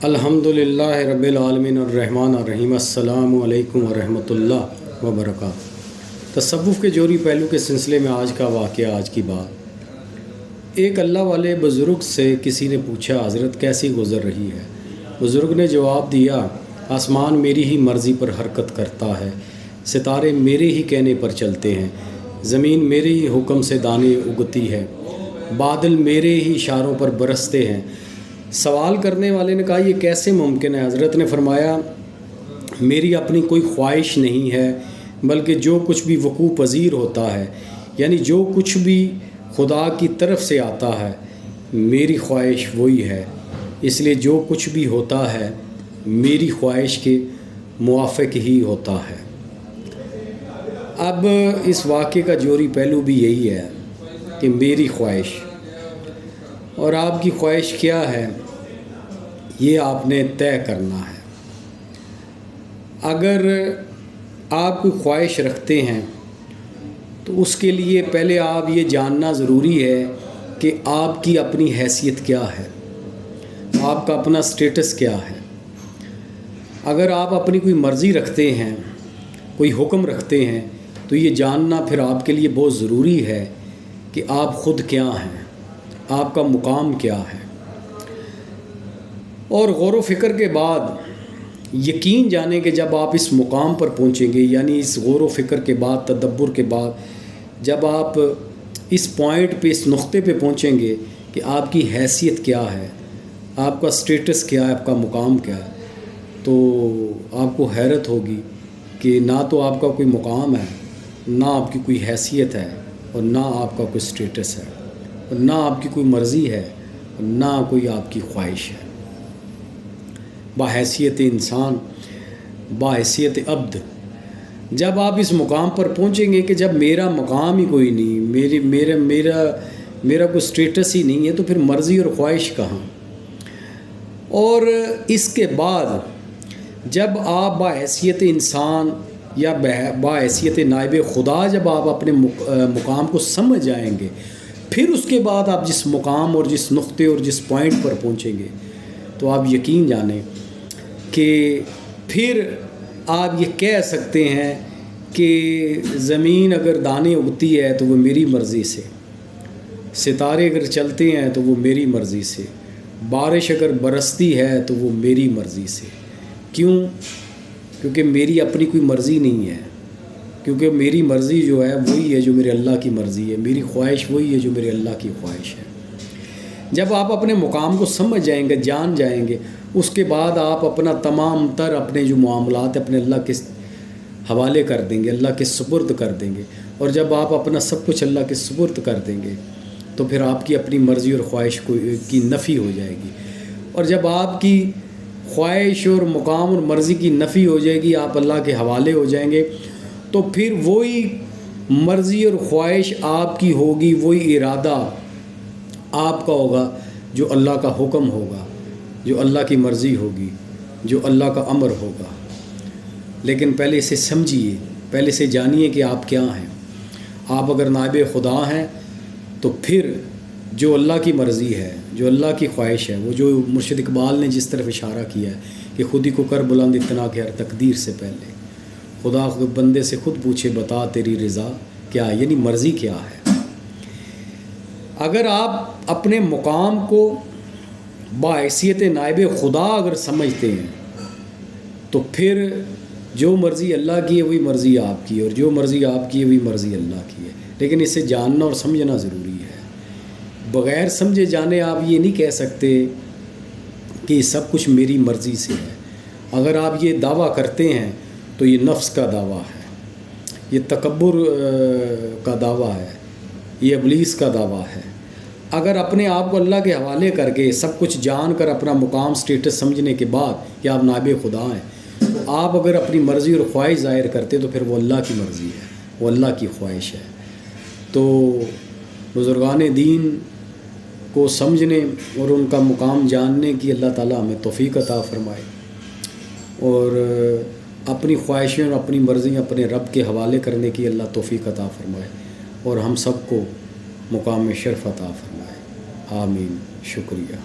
الحمدللہ رب العالمین الرحمن الرحیم السلام علیکم ورحمۃ اللہ وبرکاتہ۔ تصوف کے جوہری پہلو کے سلسلے میں آج کا واقعہ، آج کی بات۔ ایک اللہ والے بزرگ سے کسی نے پوچھا، حضرت کیسی گزر رہی ہے؟ بزرگ نے جواب دیا، آسمان میری ہی مرضی پر حرکت کرتا ہے، ستارے میرے ہی کہنے پر چلتے ہیں، زمین میرے ہی حکم سے دانے اگتی ہے، بادل میرے ہی اشاروں پر برستے ہیں۔ سوال کرنے والے نے کہا، یہ کیسے ممکن ہے؟ حضرت نے فرمایا، میری اپنی کوئی خواہش نہیں ہے، بلکہ جو کچھ بھی وقوع پذیر ہوتا ہے، یعنی جو کچھ بھی خدا کی طرف سے آتا ہے، میری خواہش وہی ہے، اس لیے جو کچھ بھی ہوتا ہے میری خواہش کے موافق ہی ہوتا ہے۔ اب اس واقعے کا جوہری پہلو بھی یہی ہے کہ میری خواہش اور آپ کی خواہش کیا ہے، یہ آپ نے طے کرنا ہے۔ اگر آپ کوئی خواہش رکھتے ہیں تو اس کے لیے پہلے آپ یہ جاننا ضروری ہے کہ آپ کی اپنی حیثیت کیا ہے، آپ کا اپنا سٹیٹس کیا ہے۔ اگر آپ اپنی کوئی مرضی رکھتے ہیں، کوئی حکم رکھتے ہیں، تو یہ جاننا پھر آپ کے لیے بہت ضروری ہے کہ آپ خود کیا ہیں، آپ کا مقام کیا ہے۔ اور غور و فکر کے بعد یقین جانیں کہ جب آپ اس مقام پر پہنچیں گے، یعنی اس غور و فکر کے بعد، تدبر کے بعد، جب آپ اس پوائنٹ پہ، اس نقطے پہ پہنچیں گے کہ آپ کی حیثیت کیا ہے، آپ کا سٹیٹس کیا ہے، آپ کا مقام کیا ہے، تو آپ کو حیرت ہوگی کہ نہ تو آپ کا کوئی مقام ہے، نہ آپ کی کوئی حیثیت ہے، اور نہ آپ کا کوئی سٹیٹس ہے، اور نہ آپ کی کوئی مرضی ہے، اور نہ کوئی آپ کی خواہش ہے۔ بحیثیت انسان، بحیثیت عبد، جب آپ اس مقام پر پہنچیں گے کہ جب میرا مقام ہی کوئی نہیں، میرا کوئی سٹیٹس ہی نہیں ہے، تو پھر مرضی اور خواہش کہاں؟ اور اس کے بعد جب آپ بحیثیت انسان یا بحیثیت نائب خدا جب آپ اپنے مقام کو سمجھ جائیں گے، پھر اس کے بعد آپ جس مقام اور جس نقطے اور جس پوائنٹ پر پہنچیں گے، تو آپ یقین جانیں کہ پھر آپ یہ کہہ سکتے ہیں کہ زمین اگر دانے اگتی ہے تو وہ میری مرضی سے، ستارے اگر چلتے ہیں تو وہ میری مرضی سے، بارش اگر برستی ہے تو وہ میری مرضی سے۔ کیوں؟ کیونکہ میری اپنی کوئی مرضی نہیں ہے، کیونکہ میری مرضی جو ہے وہی ہے جو میرے اللہ کی مرضی ہے، میری خواہش وہی ہے جو میرے اللہ کی خواہش ہے۔ جب آپ اپنے مقام کو سمجھ جائیں گے، جان جائیں گے، اس کے بعد آپ اپنا تمام تر اپنے جو معاملات اپنے اللہ کے حوالے کر دیں گے، اللہ کے سپرد کر دیں گے۔ اور جب آپ اپنا سب کچھ اللہ کے سپرد کر دیں گے تو پھر آپ کی اپنی مرضی اور خواہش کی نفی ہو جائے گی۔ اور جب آپ کی خواہش اور مقام اور مرضی کی نفی ہو جائے گی، آپ اللہ کے حوالے ہو جائیں گے، تو پھر وہی مرضی اور خواہش آپ کی ہوگی، وہی ارادہ آپ کا ہوگا جو اللہ کا حکم ہوگا، جو اللہ کی مرضی ہوگی، جو اللہ کا امر ہوگا۔ لیکن پہلے اسے سمجھیے، پہلے سے جانیے کہ آپ کیا ہیں۔ آپ اگر نائب خدا ہیں تو پھر جو اللہ کی مرضی ہے، جو اللہ کی خواہش ہے، وہ جو مرشد اقبال نے جس طرف اشارہ کیا ہے کہ خود ہی کو کر بلند اتنا کہ ہر تقدیر سے پہلے خدا بندے سے خود پوچھے، بتا تیری رضا کیا ہے، یعنی مرضی کیا ہے۔ اگر آپ اپنے مقام کو بحیثیت نائب خدا اگر سمجھتے ہیں تو پھر جو مرضی اللہ کی ہے وہی مرضی آپ کی ہے، اور جو مرضی آپ کی ہے وہی مرضی اللہ کی ہے۔ لیکن اسے جاننا اور سمجھنا ضروری ہے۔ بغیر سمجھے جانے آپ یہ نہیں کہہ سکتے کہ یہ سب کچھ میری مرضی سے ہے۔ اگر آپ یہ دعویٰ کرتے ہیں تو یہ نفس کا دعویٰ ہے، یہ تکبر کا دعویٰ ہے، یہ ابلیس کا دعویٰ ہے۔ اگر اپنے آپ کو اللہ کے حوالے کر کے سب کچھ جان کر اپنا مقام سٹیٹس سمجھنے کے بعد کہ آپ نائب خدا ہیں، تو آپ اگر اپنی مرضی اور خواہش ظاہر کرتے تو پھر وہ اللہ کی مرضی ہے، وہ اللہ کی خواہش ہے۔ تو بزرگان دین کو سمجھنے اور ان کا مقام جاننے کی اللہ تعالیٰ ہمیں توفیق عطا فرمائے، اور اپنی خواہشیں اور اپنی مرضی اپنے رب کے حوالے کرنے کی اللہ توفیق عطا فرمائے، اور ہم سب کو مقام شرف عطا فرمائے۔ آمین۔ شکریہ۔